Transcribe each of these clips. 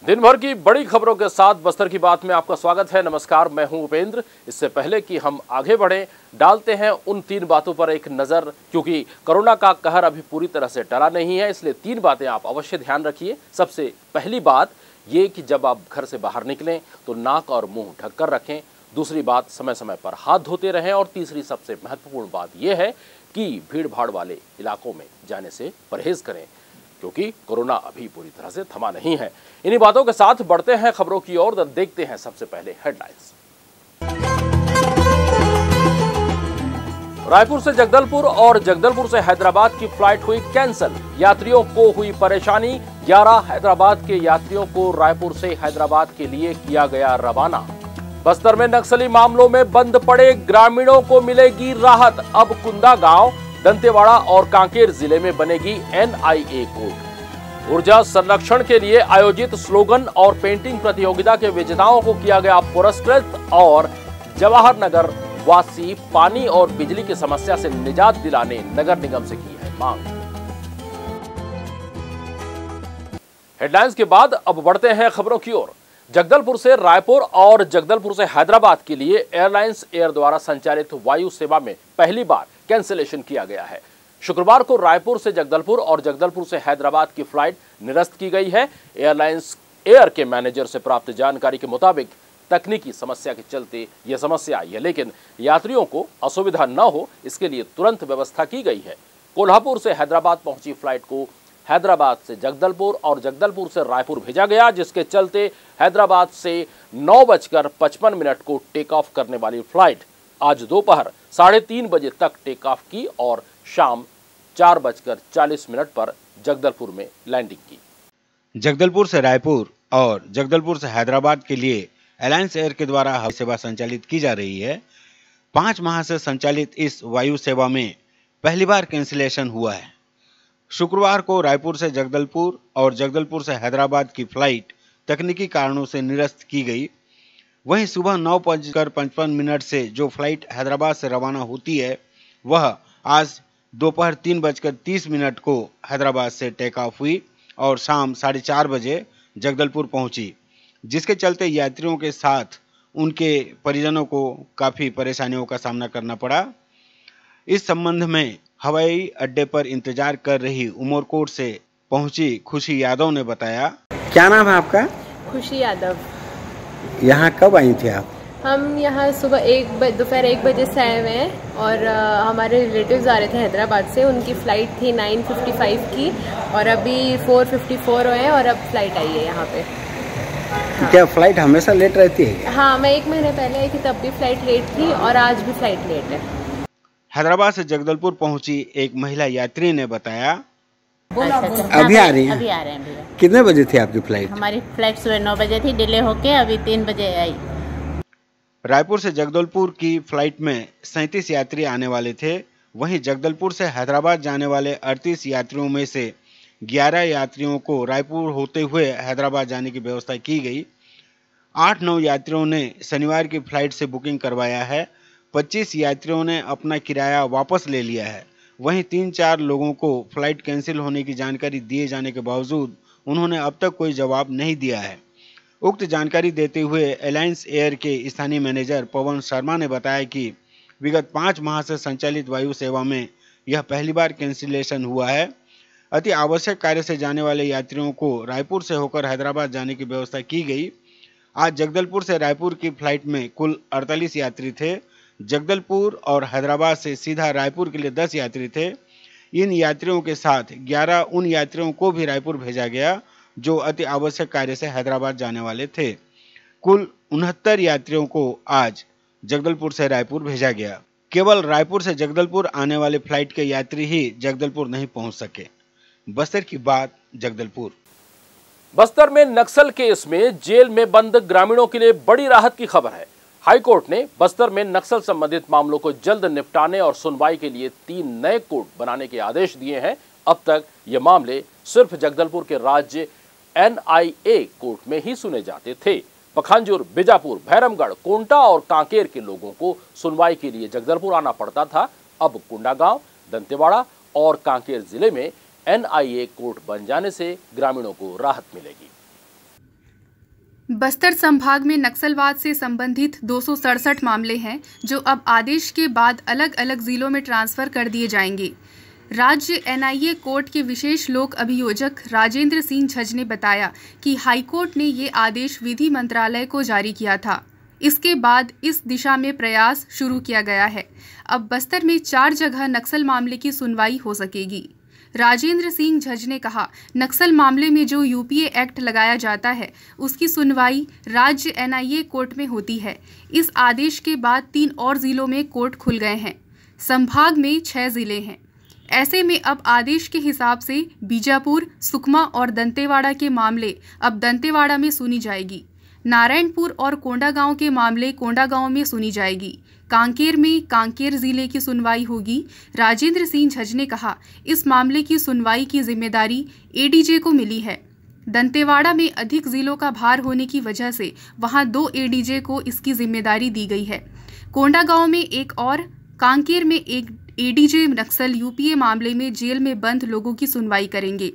दिन भर की बड़ी खबरों के साथ बस्तर की बात में आपका स्वागत है। नमस्कार, मैं हूं उपेंद्र। इससे पहले कि हम आगे बढ़ें, डालते हैं उन 3 बातों पर एक नजर, क्योंकि कोरोना का कहर अभी पूरी तरह से टला नहीं है, इसलिए 3 बातें आप अवश्य ध्यान रखिए। सबसे पहली बात ये कि जब आप घर से बाहर निकलें तो नाक और मुंह ढककर रखें। दूसरी बात, समय समय पर हाथ धोते रहें। और तीसरी सबसे महत्वपूर्ण बात यह है कि भीड़ भाड़ वाले इलाकों में जाने से परहेज करें, क्योंकि कोरोना अभी पूरी तरह से थमा नहीं है। इन्हीं बातों के साथ बढ़ते हैं खबरों की ओर। देखते हैं सबसे पहले हेडलाइंस। रायपुर से जगदलपुर और जगदलपुर से हैदराबाद की फ्लाइट हुई कैंसिल। यात्रियों को हुई परेशानी। 11 हैदराबाद के यात्रियों को रायपुर से हैदराबाद के लिए किया गया रवाना। बस्तर में नक्सली मामलों में बंद पड़े ग्रामीणों को मिलेगी राहत। अब कुंदा गांव, दंतेवाड़ा और कांकेर जिले में बनेगी NIA कोर्ट। ऊर्जा संरक्षण के लिए आयोजित स्लोगन और पेंटिंग प्रतियोगिता के विजेताओं को किया गया पुरस्कृत। और जवाहर नगर वासी पानी और बिजली की समस्या से निजात दिलाने नगर निगम से की है मांग। हेडलाइंस के बाद अब बढ़ते हैं खबरों की ओर। जगदलपुर से रायपुर और जगदलपुर से हैदराबाद के लिए एयरलाइंस एयर द्वारा संचालित वायु सेवा में पहली बार कैंसिलेशन किया गया है। शुक्रवार को रायपुर से जगदलपुर और जगदलपुर से हैदराबाद की फ्लाइट निरस्त की गई है। एयरलाइंस एयर के मैनेजर से प्राप्त जानकारी के मुताबिक तकनीकी समस्या के चलते यह समस्या आई है, लेकिन यात्रियों को असुविधा न हो इसके लिए तुरंत व्यवस्था की गई है। कोल्हापुर से हैदराबाद पहुंची फ्लाइट को हैदराबाद से जगदलपुर और जगदलपुर से रायपुर भेजा गया, जिसके चलते हैदराबाद से 9:55 को टेक ऑफ करने वाली फ्लाइट आज दोपहर 3:30 बजे तक टेक ऑफ की और शाम 4:40 पर जगदलपुर में लैंडिंग की। जगदलपुर से रायपुर और जगदलपुर से हैदराबाद के लिए एलायंस एयर के द्वारा हवाई सेवा संचालित की जा रही है। 5 माह से संचालित इस वायु सेवा में पहली बार कैंसिलेशन हुआ है। शुक्रवार को रायपुर से जगदलपुर और जगदलपुर से हैदराबाद की फ्लाइट तकनीकी कारणों से निरस्त की गई। वहीं सुबह 9:55 से जो फ्लाइट हैदराबाद से रवाना होती है, वह आज दोपहर 3:30 को हैदराबाद से टेक ऑफ हुई और शाम 4:30 बजे जगदलपुर पहुंची, जिसके चलते यात्रियों के साथ उनके परिजनों को काफ़ी परेशानियों का सामना करना पड़ा। इस संबंध में हवाई अड्डे पर इंतजार कर रही उमरकोट से पहुंची खुशी यादव ने बताया। क्या नाम है आपका? खुशी यादव। यहाँ कब आई थी आप? हम यहाँ सुबह दोपहर 1 बजे से आए हुए हैं और हमारे रिलेटिव्स आ रहे थे हैदराबाद से। उनकी फ़्लाइट थी 9:55 की और अभी 4:54 हुए हैं और अब फ्लाइट आई है यहाँ पे। हाँ। क्या फ्लाइट हमेशा लेट रहती है? हाँ, मैं 1 महीने पहले आई थी, तब भी फ्लाइट लेट थी और आज भी फ्लाइट लेट है। हैदराबाद से जगदलपुर पहुंची एक महिला यात्री ने बताया। अभी आ रही है? अभी आ रहे हैं भैया। कितने बजे थी आपकी फ्लाइट? हमारी फ्लाइट सुबह 9 बजे थी, डिले होके अभी 3 बजे आई। रायपुर से जगदलपुर की फ्लाइट में 37 यात्री आने वाले थे। वहीं जगदलपुर से हैदराबाद जाने वाले 38 यात्रियों में से 11 यात्रियों को रायपुर होते हुए हैदराबाद जाने की व्यवस्था की गई। 8-9 यात्रियों ने शनिवार की फ्लाइट से बुकिंग करवाया है। 25 यात्रियों ने अपना किराया वापस ले लिया है। वहीं 3-4 लोगों को फ्लाइट कैंसिल होने की जानकारी दिए जाने के बावजूद उन्होंने अब तक कोई जवाब नहीं दिया है। उक्त जानकारी देते हुए एलायंस एयर के स्थानीय मैनेजर पवन शर्मा ने बताया कि विगत 5 माह से संचालित वायु सेवा में यह पहली बार कैंसिलेशन हुआ है। अति आवश्यक कार्य से जाने वाले यात्रियों को रायपुर से होकर हैदराबाद जाने की व्यवस्था की गई। आज जगदलपुर से रायपुर की फ्लाइट में कुल 48 यात्री थे। जगदलपुर और हैदराबाद से सीधा रायपुर के लिए 10 यात्री थे। इन यात्रियों के साथ 11 उन यात्रियों को भी रायपुर भेजा गया जो अति आवश्यक कार्य से हैदराबाद जाने वाले थे। कुल 69 यात्रियों को आज जगदलपुर से रायपुर भेजा गया। केवल रायपुर से जगदलपुर आने वाले फ्लाइट के यात्री ही जगदलपुर नहीं पहुंच सके। बस्तर की बात जगदलपुर। बस्तर में नक्सल केस में जेल में बंद ग्रामीणों के लिए बड़ी राहत की खबर है। हाईकोर्ट ने बस्तर में नक्सल संबंधित मामलों को जल्द निपटाने और सुनवाई के लिए 3 नए कोर्ट बनाने के आदेश दिए हैं। अब तक ये मामले सिर्फ जगदलपुर के राज्य NIA कोर्ट में ही सुने जाते थे। पखांजूर, बीजापुर, भैरमगढ़, कोंटा और कांकेर के लोगों को सुनवाई के लिए जगदलपुर आना पड़ता था। अब कुंडागांव, दंतेवाड़ा और कांकेर जिले में NIA कोर्ट बन जाने से ग्रामीणों को राहत मिलेगी। बस्तर संभाग में नक्सलवाद से संबंधित 267 मामले हैं जो अब आदेश के बाद अलग अलग जिलों में ट्रांसफर कर दिए जाएंगे। राज्य एनआईए कोर्ट के विशेष लोक अभियोजक राजेंद्र सिंह झज्ज ने बताया कि हाईकोर्ट ने ये आदेश विधि मंत्रालय को जारी किया था। इसके बाद इस दिशा में प्रयास शुरू किया गया है। अब बस्तर में 4 जगह नक्सल मामले की सुनवाई हो सकेगी। राजेंद्र सिंह झज्ज ने कहा, नक्सल मामले में जो यूपीए एक्ट लगाया जाता है उसकी सुनवाई राज्य एनआईए कोर्ट में होती है। इस आदेश के बाद 3 और जिलों में कोर्ट खुल गए हैं। संभाग में 6 जिले हैं। ऐसे में अब आदेश के हिसाब से बीजापुर, सुकमा और दंतेवाड़ा के मामले अब दंतेवाड़ा में सुनी जाएगी। नारायणपुर और कोंडागांव के मामले कोंडागांव में सुनी जाएगी। कांकेर में कांकेर जिले की सुनवाई होगी। राजेंद्र सिंह झज्ज ने कहा, इस मामले की सुनवाई की जिम्मेदारी एडीजे को मिली है। दंतेवाड़ा में अधिक जिलों का भार होने की वजह से वहां 2 एडीजे को इसकी जिम्मेदारी दी गई है। कोंडागांव में एक और कांकेर में एक एडीजे नक्सल यूपीए मामले में जेल में बंद लोगों की सुनवाई करेंगे।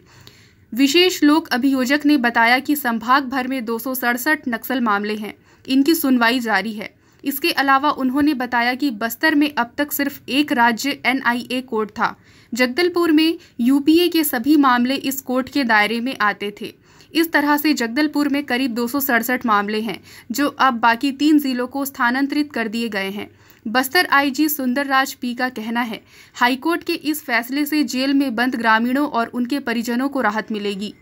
विशेष लोक अभियोजक ने बताया कि संभाग भर में 267 नक्सल मामले हैं। इनकी सुनवाई जारी है। इसके अलावा उन्होंने बताया कि बस्तर में अब तक सिर्फ एक राज्य एनआईए कोर्ट था। जगदलपुर में यूपीए के सभी मामले इस कोर्ट के दायरे में आते थे। इस तरह से जगदलपुर में करीब 267 मामले हैं जो अब बाकी 3 जिलों को स्थानांतरित कर दिए गए हैं। बस्तर आईजी सुंदरराज पी का कहना है, हाईकोर्ट के इस फैसले से जेल में बंद ग्रामीणों और उनके परिजनों को राहत मिलेगी।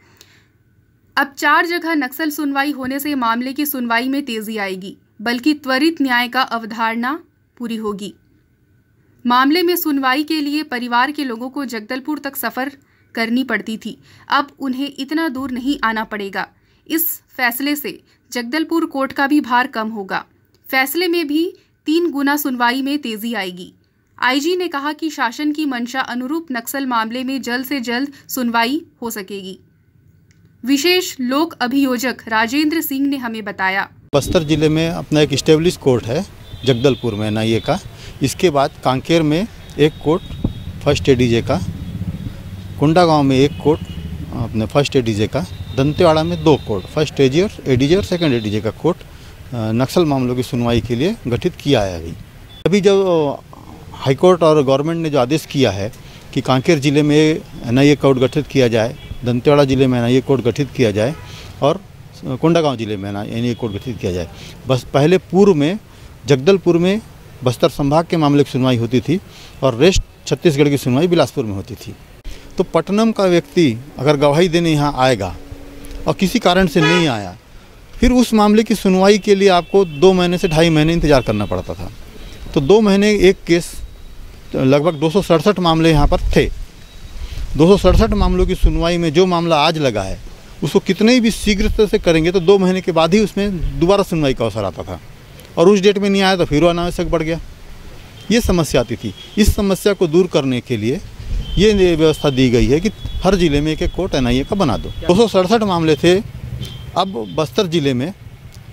अब 4 जगह नक्सल सुनवाई होने से मामले की सुनवाई में तेजी आएगी, बल्कि त्वरित न्याय का अवधारणा पूरी होगी। मामले में सुनवाई के लिए परिवार के लोगों को जगदलपुर तक सफर करनी पड़ती थी। अब उन्हें इतना दूर नहीं आना पड़ेगा। इस फैसले से जगदलपुर कोर्ट का भी भार कम होगा। फैसले में भी 3 गुना सुनवाई में तेजी आएगी। आईजी ने कहा कि शासन की मंशा अनुरूप नक्सल मामले में जल्द से जल्द सुनवाई हो सकेगी। विशेष लोक अभियोजक राजेंद्र सिंह ने हमें बताया, बस्तर जिले में अपना एक स्टेब्लिश कोर्ट है जगदलपुर में एनआईए का। इसके बाद कांकेर में एक कोर्ट फर्स्ट एडीजे का, कोंडागांव में एक कोर्ट अपने फर्स्ट एडीजे का, दंतेवाड़ा में 2 कोर्ट फर्स्ट एडीजे और सेकंड एडीजे का कोर्ट नक्सल मामलों की सुनवाई के लिए गठित किया है। अभी जो हाईकोर्ट और गवर्नमेंट ने जो आदेश किया है कि कांकेर जिले में एनआईए कोर्ट गठित किया जाए, दंतेवाड़ा जिले में एनआईए कोर्ट गठित किया जाए और कोंडागांव जिले में एनआईए कोर्ट गठित किया जाए। बस पहले पूर्व में जगदलपुर में बस्तर संभाग के मामले की सुनवाई होती थी और रेस्ट छत्तीसगढ़ की सुनवाई बिलासपुर में होती थी। तो पटनम का व्यक्ति अगर गवाही देने यहाँ आएगा और किसी कारण से नहीं आया, फिर उस मामले की सुनवाई के लिए आपको 2 महीने से 2.5 महीने इंतजार करना पड़ता था। तो 2 महीने एक केस, लगभग 267 मामले यहाँ पर थे। 267 मामलों की सुनवाई में जो मामला आज लगा है उसको कितने भी शीघ्रता से करेंगे तो 2 महीने के बाद ही उसमें दोबारा सुनवाई का अवसर आता था और उस डेट में नहीं आया तो फिर वो अनावश्यक बढ़ गया। ये समस्या आती थी। इस समस्या को दूर करने के लिए ये व्यवस्था दी गई है कि हर जिले में एक कोर्ट एनआईए का बना दो। 267 मामले थे, अब बस्तर जिले में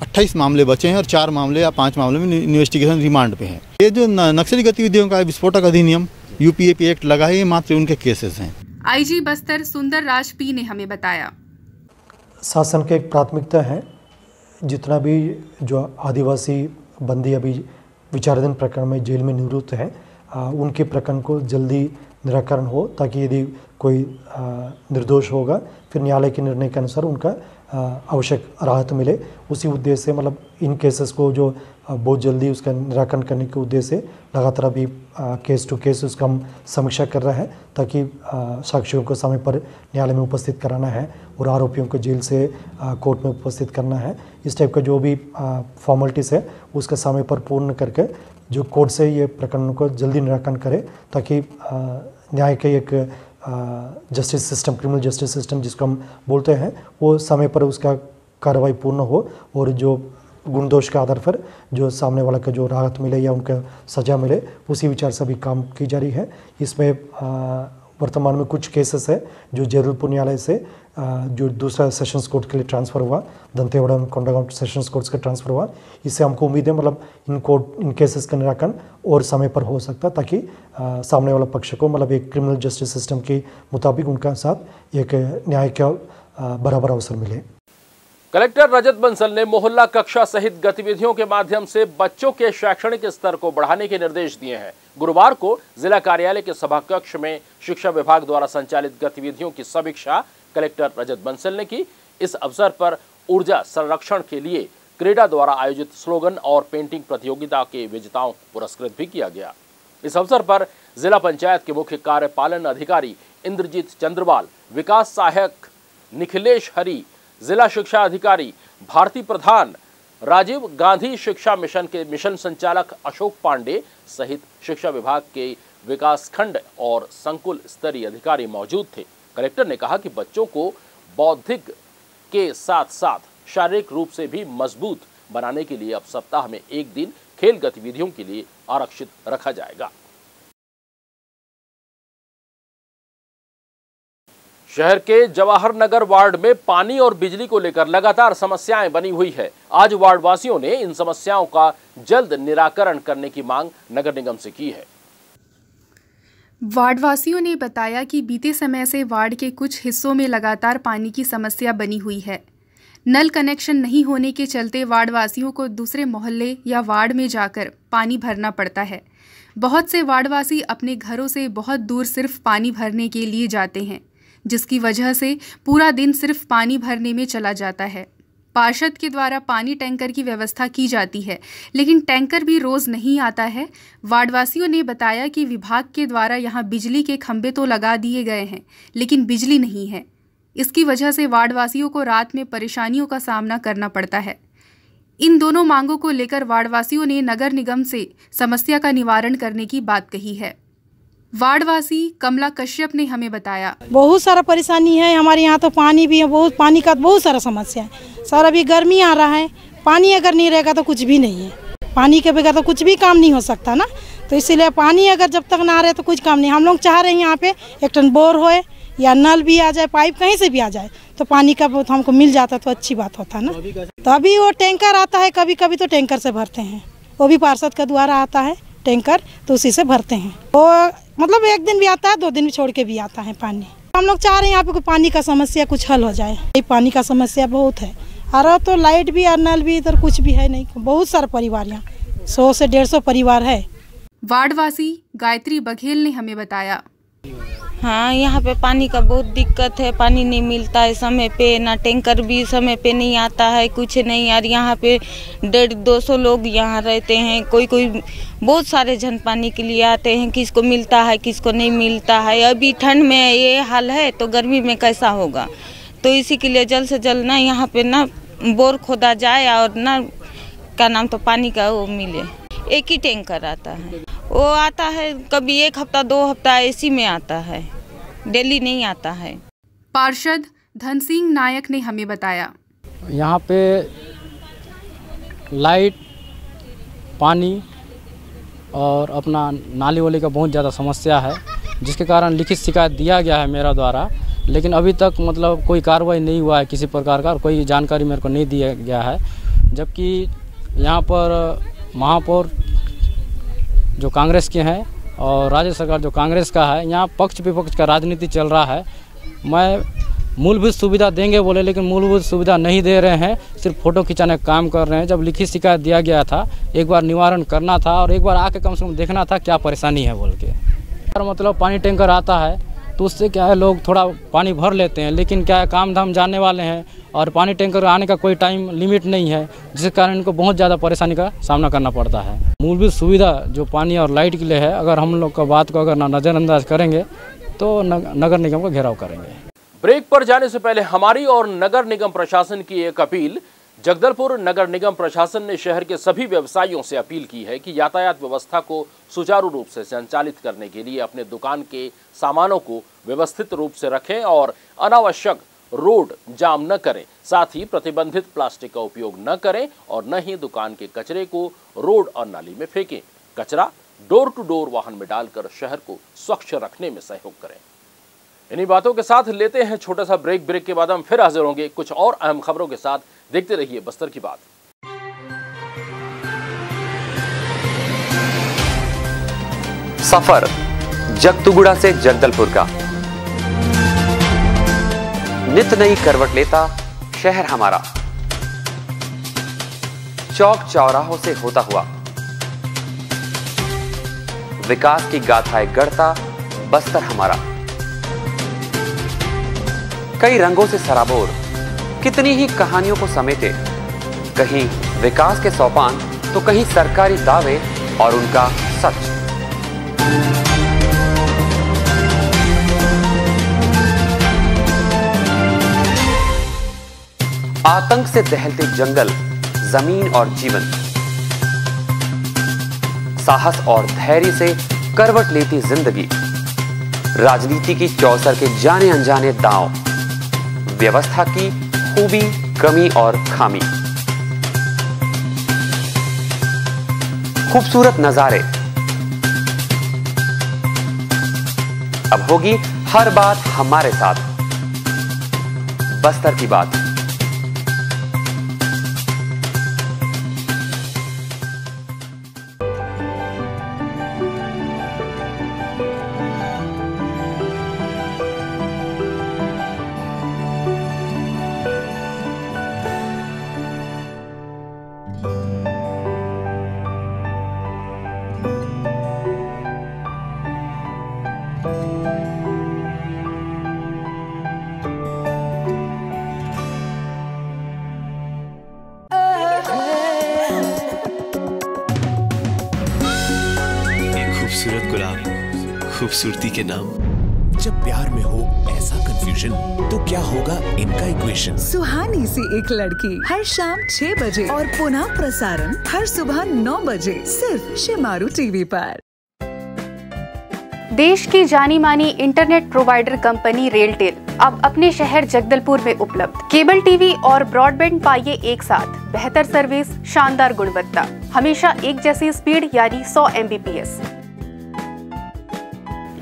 28 मामले बचे हैं और 4 मामले या 5 मामले में इन्वेस्टिगेशन रिमांड पे हैं। ये जो नक्सली गतिविधियों का विस्फोटक अधिनियम यूपीएपी एक्ट लगा है, ये मात्र उनके केसेस हैं। आईजी बस्तर सुंदरराज पी ने हमें बताया, शासन की एक प्राथमिकता है जितना भी जो आदिवासी बंदी अभी विचाराधीन प्रकरण में जेल में निवृत्त है उनके प्रकरण को जल्दी निराकरण हो, ताकि यदि कोई निर्दोष होगा फिर न्यायालय के निर्णय के अनुसार उनका आवश्यक राहत मिले। उसी उद्देश्य से मतलब इन केसेस को जो बहुत जल्दी उसका निराकरण करने के उद्देश्य से लगातार अभी केस टू केस उसका हम समीक्षा कर रहे हैं, ताकि साक्षियों को समय पर न्यायालय में उपस्थित कराना है और आरोपियों को जेल से कोर्ट में उपस्थित करना है। इस टाइप का जो भी फॉर्मेलिटीज़ है उसका समय पर पूर्ण करके जो कोर्ट से ये प्रकरणों को जल्दी निराकरण करे, ताकि न्याय के एक justice system, criminal justice system जिसको हम बोलते हैं, वो समय पर उसका कार्रवाई पूर्ण हो और जो गुण दोष के आधार पर जो सामने वाला का जो राहत मिले या उनका सज़ा मिले, उसी विचार से भी काम की जा रही है। इसमें वर्तमान में कुछ केसेस है जो जगदलपुर न्यायालय से जो दूसरा सेशंस कोर्ट के लिए ट्रांसफ़र हुआ, दंतेवाड़ा कोंडागांव सेशंस कोर्ट्स का ट्रांसफ़र हुआ। इससे हमको उम्मीद है मतलब इन केसेस का निराकरण और समय पर हो सकता, ताकि सामने वाला पक्ष को मतलब एक क्रिमिनल जस्टिस सिस्टम के मुताबिक उनका साथ एक न्याय का बराबर अवसर मिले। कलेक्टर रजत बंसल ने मोहल्ला कक्षा सहित गतिविधियों के माध्यम से बच्चों के शैक्षणिक स्तर को बढ़ाने के निर्देश दिए हैं। गुरुवार को जिला कार्यालय के सभा कक्ष में शिक्षा विभाग द्वारा संचालित गतिविधियों की समीक्षा कलेक्टर रजत बंसल ने की। इस अवसर पर ऊर्जा संरक्षण के लिए क्रेडा द्वारा आयोजित स्लोगन और पेंटिंग प्रतियोगिता के विजेताओं को पुरस्कृत भी किया गया। इस अवसर पर जिला पंचायत के मुख्य कार्यपालन अधिकारी इंद्रजीत चंद्रवाल, विकास सहायक निखिलेश हरी, जिला शिक्षा अधिकारी भारती प्रधान, राजीव गांधी शिक्षा मिशन के मिशन संचालक अशोक पांडे सहित शिक्षा विभाग के विकास खंड और संकुल स्तरीय अधिकारी मौजूद थे। कलेक्टर ने कहा कि बच्चों को बौद्धिक के साथ साथ शारीरिक रूप से भी मजबूत बनाने के लिए अब सप्ताह में एक दिन खेल गतिविधियों के लिए आरक्षित रखा जाएगा। शहर के जवाहर नगर वार्ड में पानी और बिजली को लेकर लगातार समस्याएं बनी हुई है। आज वार्ड वासियों ने इन समस्याओं का जल्द निराकरण करने की मांग नगर निगम से की है। वार्ड वासियों ने बताया कि बीते समय से वार्ड के कुछ हिस्सों में लगातार पानी की समस्या बनी हुई है। नल कनेक्शन नहीं होने के चलते वार्ड वासियों को दूसरे मोहल्ले या वार्ड में जाकर पानी भरना पड़ता है। बहुत से वार्डवासी अपने घरों से बहुत दूर सिर्फ पानी भरने के लिए जाते हैं, जिसकी वजह से पूरा दिन सिर्फ पानी भरने में चला जाता है। पार्षद के द्वारा पानी टैंकर की व्यवस्था की जाती है, लेकिन टैंकर भी रोज़ नहीं आता है। वार्डवासियों ने बताया कि विभाग के द्वारा यहां बिजली के खंभे तो लगा दिए गए हैं, लेकिन बिजली नहीं है। इसकी वजह से वार्डवासियों को रात में परेशानियों का सामना करना पड़ता है। इन दोनों मांगों को लेकर वार्डवासियों ने नगर निगम से समस्या का निवारण करने की बात कही है। वार्डवासी कमला कश्यप ने हमें बताया, बहुत सारा परेशानी है हमारे यहाँ, तो पानी भी है, बहुत पानी का बहुत सारा समस्या है सर। अभी गर्मी आ रहा है, पानी अगर नहीं रहेगा तो कुछ भी नहीं है। पानी के बगैर तो कुछ भी काम नहीं हो सकता ना, तो इसीलिए पानी अगर जब तक ना रहे तो कुछ काम नहीं। हम लोग चाह रहे हैं यहाँ पे एक टन बोर होए या नल भी आ जाए, पाइप कहीं से भी आ जाए तो पानी का बहुत हमको मिल जाता तो अच्छी बात होता ना। तो अभी वो टैंकर आता है, कभी कभी तो टैंकर से भरते हैं, वो भी पार्षद के द्वारा आता है टैंकर, तो उसी से भरते हैं। वो मतलब एक दिन भी आता है, 2 दिन भी छोड़ के भी आता है पानी। हम लोग चाह रहे हैं यहाँ पे पानी का समस्या कुछ हल हो जाए। पानी का समस्या बहुत है, और तो लाइट भी और नल भी इधर कुछ भी है नहीं। बहुत सारे परिवार यहाँ 100 से 150 परिवार है। वार्डवासी गायत्री बघेल ने हमें बताया, हाँ, यहाँ पे पानी का बहुत दिक्कत है। पानी नहीं मिलता है समय पे, ना टैंकर भी समय पे नहीं आता है, कुछ नहीं यार। यहाँ पे 150-200 लोग यहाँ रहते हैं, कोई बहुत सारे जन पानी के लिए आते हैं। किसको मिलता है, किसको नहीं मिलता है। अभी ठंड में ये हाल है तो गर्मी में कैसा होगा। तो इसी के लिए जल्द से जल्द ना यहाँ पे ना बोर खोदा जाए और ना क्या नाम तो पानी का वो मिले। एक ही टैंकर आता है, वो आता है कभी 1 हफ्ता 2 हफ्ता ऐसी में आता है, डेली नहीं आता है। पार्षद धन सिंह नायक ने हमें बताया, यहाँ पे लाइट, पानी और अपना नाली वाली का बहुत ज़्यादा समस्या है, जिसके कारण लिखित शिकायत दिया गया है मेरा द्वारा, लेकिन अभी तक मतलब कोई कार्रवाई नहीं हुआ है किसी प्रकार का, और कोई जानकारी मेरे को नहीं दिया गया है। जबकि यहाँ पर महापौर जो कांग्रेस के हैं और राज्य सरकार जो कांग्रेस का है, यहाँ पक्ष विपक्ष का राजनीति चल रहा है। मैं मूलभूत सुविधा देंगे बोले, लेकिन मूलभूत सुविधा नहीं दे रहे हैं, सिर्फ फ़ोटो खिंचाने का काम कर रहे हैं। जब लिखित शिकायत दिया गया था, एक बार निवारण करना था और एक बार आके कम से कम देखना था क्या परेशानी है बोल के। मतलब पानी टैंकर आता है तो उससे क्या है, लोग थोड़ा पानी भर लेते हैं, लेकिन क्या है काम धाम जाने वाले हैं और पानी टैंकर आने का कोई टाइम लिमिट नहीं है, जिसके कारण इनको बहुत ज़्यादा परेशानी का सामना करना पड़ता है। मूलभूत सुविधा जो पानी और लाइट के लिए है, अगर हम लोग का बात को अगर नज़रअंदाज करेंगे तो नगर निगम का घेराव करेंगे। ब्रेक पर जाने से पहले हमारी और नगर निगम प्रशासन की एक अपील। जगदलपुर नगर निगम प्रशासन ने शहर के सभी व्यवसायियों से अपील की है कि यातायात व्यवस्था को सुचारू रूप से संचालित करने के लिए अपने दुकान के सामानों को व्यवस्थित रूप से रखें और अनावश्यक रोड जाम न करें। साथ ही प्रतिबंधित प्लास्टिक का उपयोग न करें और न ही दुकान के कचरे को रोड और नाली में फेंकें। कचरा डोर टू डोर वाहन में डालकर शहर को स्वच्छ रखने में सहयोग करें। इन्हीं बातों के साथ लेते हैं छोटा सा ब्रेक। ब्रेक के बाद हम फिर हाजिर होंगे कुछ और अहम खबरों के साथ। देखते रहिए बस्तर की बात। सफर जगतुगुड़ा से जगदलपुर का नित नई करवट लेता शहर हमारा। चौक चौराहों से होता हुआ विकास की गाथाएं गढ़ता बस्तर हमारा। कई रंगों से सराबोर कितनी ही कहानियों को समेटे, कहीं विकास के सोपान तो कहीं सरकारी दावे और उनका सच। आतंक से दहलते जंगल, जमीन और जीवन, साहस और धैर्य से करवट लेती जिंदगी, राजनीति की चौसर के जाने अनजाने दांव, व्यवस्था की खूबी, कमी और खामी, खूबसूरत नजारे। अब होगी हर बात हमारे साथ, बस्तर की बात। खूबसूरत गुलाब, खूबसूरती के नाम। जब प्यार में हो ऐसा कंफ्यूजन, तो क्या होगा इनका इक्वेशन। सुहानी सी एक लड़की, हर शाम 6 बजे और पुनः प्रसारण हर सुबह 9 बजे सिर्फ शिमारू टीवी पर। देश की जानी मानी इंटरनेट प्रोवाइडर कंपनी रेलटेल अब अपने शहर जगदलपुर में उपलब्ध। केबल टीवी और ब्रॉडबैंड पाइए एक साथ, बेहतर सर्विस, शानदार गुणवत्ता, हमेशा एक जैसी स्पीड यानी 100 Mbps।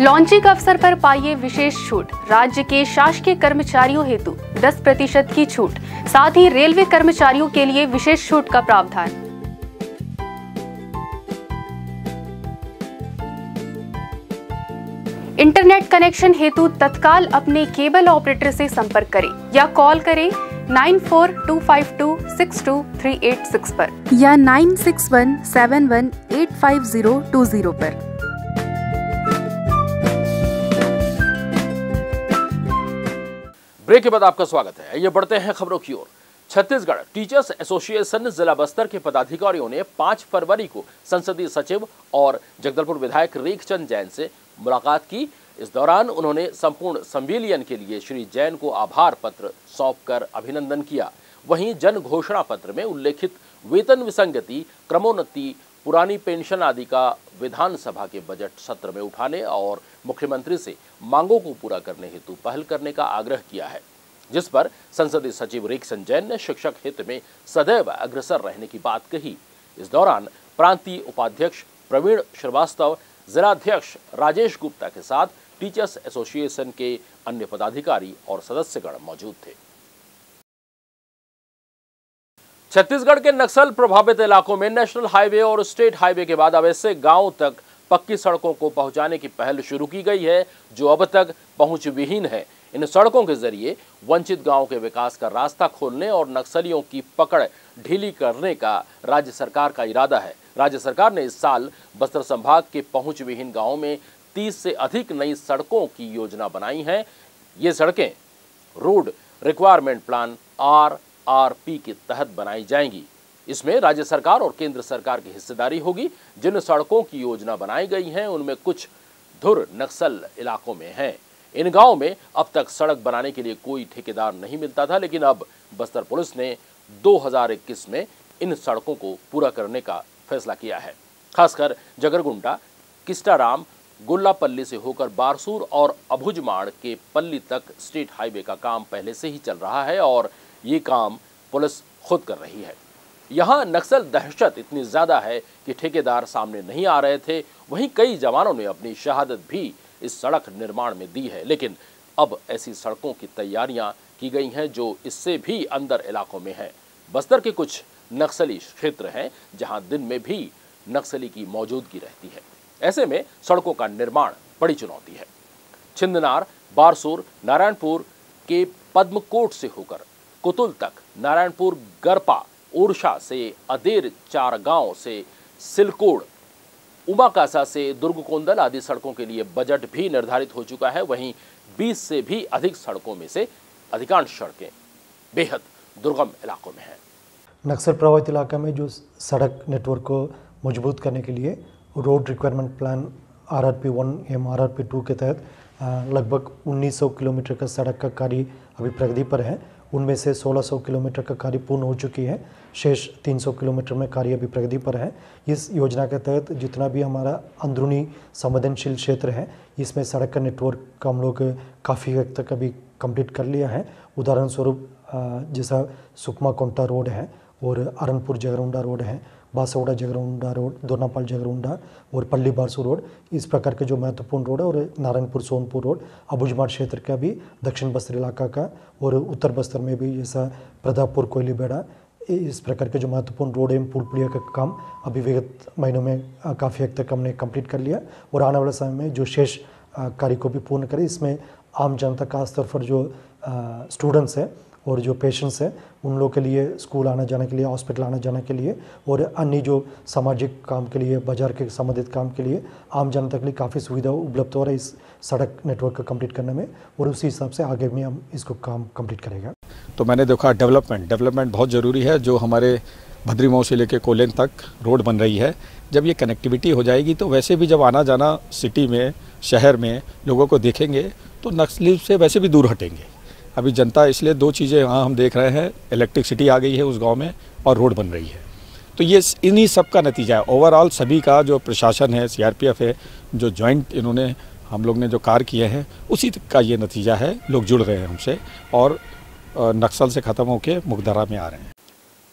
लॉन्चिंग अवसर पर पाइए विशेष छूट, राज्य के शासकीय कर्मचारियों हेतु 10% की छूट, साथ ही रेलवे कर्मचारियों के लिए विशेष छूट का प्रावधान। इंटरनेट कनेक्शन हेतु तत्काल अपने केबल ऑपरेटर से संपर्क करें या कॉल करें 9425262386 पर या 9617185020 पर। ब्रेक के बाद आपका स्वागत है। आइए बढ़ते हैं खबरों की ओर। छत्तीसगढ़ टीचर्स एसोसिएशन जिला बस्तर के पदाधिकारियों ने 5 फरवरी को संसदीय सचिव और जगदलपुर विधायक रेखचंद जैन से मुलाकात की। इस दौरान उन्होंने संपूर्ण संविलियन के लिए श्री जैन को आभार पत्र सौंपकर अभिनंदन किया। वहीं जन घोषणा पत्र में उल्लेखित वेतन विसंगति, क्रमोन्नति, पुरानी पेंशन आदि का विधानसभा के बजट सत्र में उठाने और मुख्यमंत्री से मांगों को पूरा करने हेतु पहल करने का आग्रह किया है, जिस पर संसदीय सचिव रेखचंद जैन ने शिक्षक हित में सदैव अग्रसर रहने की बात कही। इस दौरान प्रांतीय उपाध्यक्ष प्रवीण श्रीवास्तव, जिलाध्यक्ष राजेश गुप्ता के साथ टीचर्स एसोसिएशन के अन्य पदाधिकारी और सदस्यगण मौजूद थे। छत्तीसगढ़ के नक्सल प्रभावित इलाकों में नेशनल हाईवे और स्टेट हाईवे के बाद अब ऐसे गांव तक पक्की सड़कों को पहुंचाने की पहल शुरू की गई है जो अब तक पहुंच विहीन है। इन सड़कों के जरिए वंचित गांवों के विकास का रास्ता खोलने और नक्सलियों की पकड़ ढीली करने का राज्य सरकार का इरादा है। राज्य सरकार ने इस साल बस्तर संभाग के पहुंच विहीन गांवों में 30 से अधिक नई सड़कों की योजना बनाई है। ये सड़कें रोड रिक्वायरमेंट प्लान RRP के तहत बनाई जाएंगी। इसमें राज्य सरकार और केंद्र सरकार की हिस्सेदारी होगी। जिन सड़कों की योजना बनाई गई है उनमें कुछ धुर नक्सल इलाकों में हैं। इन गांवों में अब तक सड़क बनाने के लिए कोई ठेकेदार नहीं मिलता था, लेकिन अब बस्तर पुलिस ने 2021 में इन सड़कों को पूरा करने का फैसला किया है। खासकर जगरगुंडा, किस्टाराम, गुल्लापल्ली से होकर बारसूर और अभुजमाड़ के पल्ली तक स्टेट हाईवे का काम पहले से ही चल रहा है और ये काम पुलिस खुद कर रही है। यहाँ नक्सल दहशत इतनी ज्यादा है कि ठेकेदार सामने नहीं आ रहे थे। वहीं कई जवानों ने अपनी शहादत भी इस सड़क निर्माण में दी है, लेकिन अब ऐसी सड़कों की तैयारियां की गई हैं जो इससे भी अंदर इलाकों में है। बस्तर के कुछ नक्सली क्षेत्र हैं जहां दिन में भी नक्सली की मौजूदगी रहती है। ऐसे में सड़कों का निर्माण बड़ी चुनौती है। छिंदनार, बारसूर, नारायणपुर के पद्मकोट से होकर कुतुल तक, नारायणपुर गरपा ओरछा से अदेर चारगांव से सिलकोड, उमाकासा से दुर्गकोंदल आदि सड़कों के लिए बजट भी निर्धारित हो चुका है। वहीं 20 से भी अधिक सड़कों में से अधिकांश सड़कें बेहद दुर्गम इलाकों में हैं। नक्सल प्रभावित इलाका में जो सड़क नेटवर्क को मजबूत करने के लिए रोड रिक्वायरमेंट प्लान RRP 1 एवं RRP 2 के तहत लगभग 1900 किलोमीटर का सड़क का कार्य अभी प्रगति पर है। उनमें से 1600 किलोमीटर का कार्य पूर्ण हो चुकी है, शेष 300 किलोमीटर में कार्य अभी प्रगति पर है। इस योजना के तहत जितना भी हमारा अंदरूनी संवेदनशील क्षेत्र है, इसमें सड़क का नेटवर्क का हम लोग काफ़ी हद तक अभी कंप्लीट कर लिया है। उदाहरण स्वरूप जैसा सुकमा कोंटा रोड है और अरनपुर जगरुंडा रोड है, बासौड़ा जगरुंडा रोड, दोनापाल जगरुंडा और पल्ली बारसू रोड, इस प्रकार के जो महत्वपूर्ण रोड है, और नारायणपुर सोनपुर रोड, अबुझमाड़ क्षेत्र का भी, दक्षिण बस्तर इलाका का, और उत्तर बस्तर में भी जैसा प्रतापपुर कोयलीबेड़ा, इस प्रकार के जो महत्वपूर्ण रोड एवं पुल पुलिया का काम अभी विगत महीनों में काफ़ी हद तक हमने कंप्लीट कर लिया और आने वाले समय में जो शेष कार्य को भी पूर्ण करें। इसमें आम जनता खास तौर पर जो स्टूडेंट्स हैं और जो पेशेंट्स हैं, उन लोगों के लिए स्कूल आना जाने के लिए, हॉस्पिटल आना जाने के लिए और अन्य जो सामाजिक काम के लिए, बाजार के संबंधित काम के लिए आम जनता के लिए काफ़ी सुविधा उपलब्ध हो रहा है इस सड़क नेटवर्क को कंप्लीट करने में, और उसी हिसाब से आगे भी हम इसको काम कंप्लीट करेगा। तो मैंने देखा डेवलपमेंट बहुत ज़रूरी है। जो हमारे भद्रीमऊ से लेकर कोलेन तक रोड बन रही है, जब ये कनेक्टिविटी हो जाएगी तो वैसे भी जब आना जाना सिटी में, शहर में लोगों को देखेंगे तो नक्सली से वैसे भी दूर हटेंगे। अभी जनता इसलिए दो चीज़ें यहाँ हम देख रहे हैं, इलेक्ट्रिसिटी आ गई है उस गांव में और रोड बन रही है, तो ये इन्हीं सब का नतीजा है। ओवरऑल सभी का जो प्रशासन है, CRPF है, जो जॉइंट इन्होंने हम लोग ने जो कार्य किए हैं, उसी का ये नतीजा है। लोग जुड़ रहे हैं हमसे और नक्सल से ख़त्म होकर मुख्यधारा में आ रहे हैं।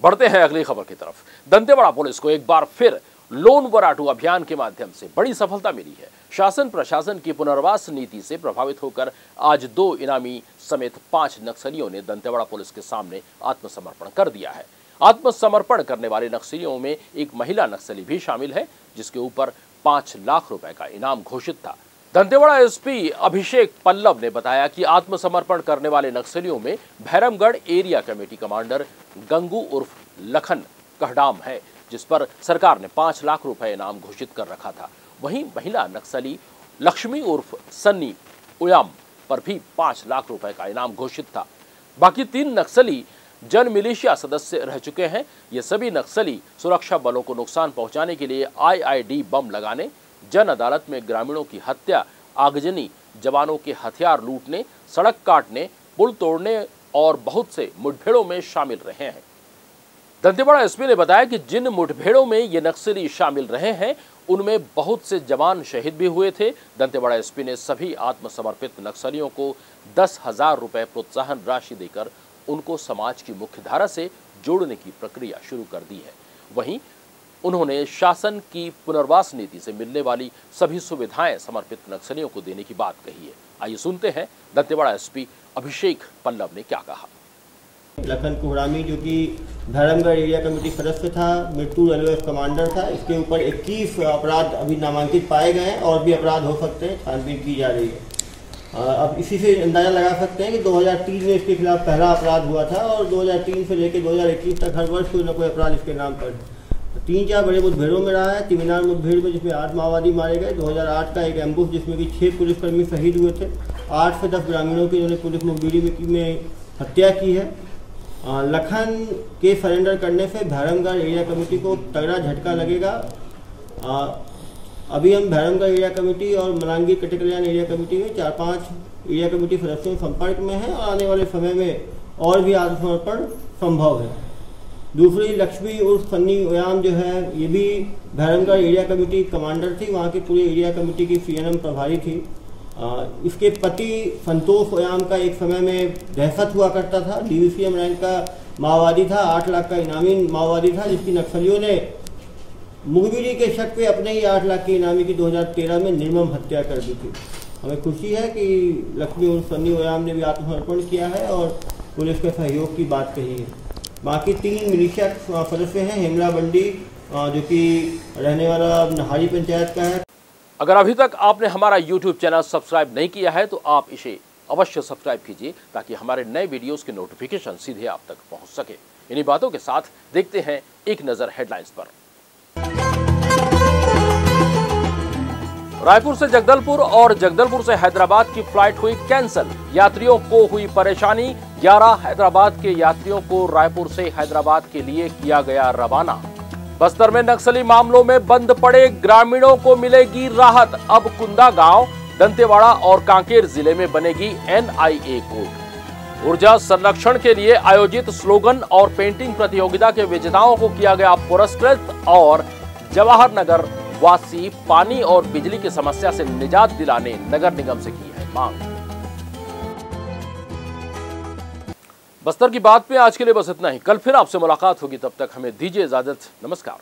बढ़ते हैं अगली खबर की तरफ। दंतेवाड़ा पुलिस को एक बार फिर लोन वराटू अभियान के माध्यम से बड़ी सफलता मिली है। शासन प्रशासन की पुनर्वास नीति से प्रभावित होकर आज 2 इनामी समेत 5 नक्सलियों ने दंतेवाड़ा पुलिस के सामने आत्मसमर्पण कर दिया है। आत्मसमर्पण करने वाले नक्सलियों में एक महिला नक्सली भी शामिल है, जिसके ऊपर 5 लाख रुपए का इनाम घोषित था। दंतेवाड़ा SP अभिषेक पल्लव ने बताया कि आत्मसमर्पण करने वाले नक्सलियों में Bhairamgarh area committee commander Gangu उर्फ लखन कहडाम है, जिस पर सरकार ने 5 लाख रुपए इनाम घोषित कर रखा था। वहीं महिला नक्सली लक्ष्मी उर्फ सन्नी उयाम पर भी 5 लाख रुपए का इनाम घोषित था। बाकी 3 नक्सली जन मिलिशिया सदस्य रह चुके हैं। ये सभी नक्सली सुरक्षा बलों को नुकसान पहुंचाने के लिए IID बम लगाने, जन अदालत में ग्रामीणों की हत्या, आगजनी, जवानों के हथियार लूटने, सड़क काटने, पुल तोड़ने और बहुत से मुठभेड़ों में शामिल रहे हैं। दंतेवाड़ा SP ने बताया कि जिन मुठभेड़ों में ये नक्सली शामिल रहे हैं, उनमें बहुत से जवान शहीद भी हुए थे। दंतेवाड़ा SP ने सभी आत्मसमर्पित नक्सलियों को 10,000 रुपए प्रोत्साहन राशि देकर उनको समाज की मुख्यधारा से जोड़ने की प्रक्रिया शुरू कर दी है। वहीं उन्होंने शासन की पुनर्वास नीति से मिलने वाली सभी सुविधाएं समर्पित नक्सलियों को देने की बात कही है। आइए सुनते हैं दंतेवाड़ा SP अभिषेक पल्लव ने क्या कहा। लखन कुहरामी जो कि भैरमगढ़ एरिया कमेटी सदस्य था, मृत्यु रेलवे कमांडर था, इसके ऊपर 21 अपराध अभी नामांकित पाए गए हैं और भी अपराध हो सकते हैं, छानबीन की जा रही है। अब इसी से अंदाज़ा लगा सकते हैं कि 2003 में इसके खिलाफ पहला अपराध हुआ था और 2003 से लेकर 2021 तक हर वर्ष कोई न कोई अपराध इसके नाम पर 3-4 बड़े मुठभेड़ों में रहा है। तिमिनार मुठभेड़ में जिसमें 8 माओवादी मारे गए, 2008 का एक एम्बुश जिसमें कि 6 पुलिसकर्मी शहीद हुए थे, 8 से 10 ग्रामीणों की जिन्होंने पुलिस मुखबिरी में हत्या की है। लखन के सरेंडर करने से भैरमगढ़ एरिया कमेटी को तगड़ा झटका लगेगा। अभी हम भैरमगढ़ एरिया कमेटी और मलांगी कटेकल्याण एरिया कमेटी में 4-5 एरिया कमेटी सदस्यों संपर्क में हैं और आने वाले समय में और भी आत्मसमर्पण संभव है। दूसरी लक्ष्मी उर्फ सन्नी उयाम जो है, ये भी भैरमगढ़ एरिया कमेटी कमांडर थी, वहाँ की पूरी एरिया कमेटी की CNM प्रभारी थी। इसके पति संतोष उयाम का एक समय में दहशत हुआ करता था, DVCM रैंक का माओवादी था, 8 लाख का इनामी माओवादी था, जिसकी नक्सलियों ने मुखबिरी के शक पे अपने ही 8 लाख की इनामी की 2013 में निर्मम हत्या कर दी थी। हमें खुशी है कि लक्ष्मी उर्फ सन्नी उयाम ने भी आत्मसमर्पण किया है और पुलिस के सहयोग की बात कही है। बाकी 3 मिलिशिया सदस्य हैं। हेमला बंडी जो कि रहने वाला नहारी पंचायत का है। अगर अभी तक आपने हमारा YouTube चैनल सब्सक्राइब नहीं किया है तो आप इसे अवश्य सब्सक्राइब कीजिए ताकि हमारे नए वीडियोस के नोटिफिकेशन सीधे आप तक पहुंच सके। इन्हीं बातों के साथ देखते हैं एक नजर हेडलाइंस पर। रायपुर से जगदलपुर और जगदलपुर से हैदराबाद की फ्लाइट हुई कैंसिल, यात्रियों को हुई परेशानी। 11 हैदराबाद के यात्रियों को रायपुर से हैदराबाद के लिए किया गया रवाना। बस्तर में नक्सली मामलों में बंद पड़े ग्रामीणों को मिलेगी राहत। अब कुंदा गांव, दंतेवाड़ा और कांकेर जिले में बनेगी NIA कोर्ट। ऊर्जा संरक्षण के लिए आयोजित स्लोगन और पेंटिंग प्रतियोगिता के विजेताओं को किया गया पुरस्कृत। और जवाहर नगर वासी पानी और बिजली की समस्या से निजात दिलाने नगर निगम से की है मांग। बस्तर की बात में आज के लिए बस इतना ही। कल फिर आपसे मुलाकात होगी, तब तक हमें दीजिए इजाजत। नमस्कार।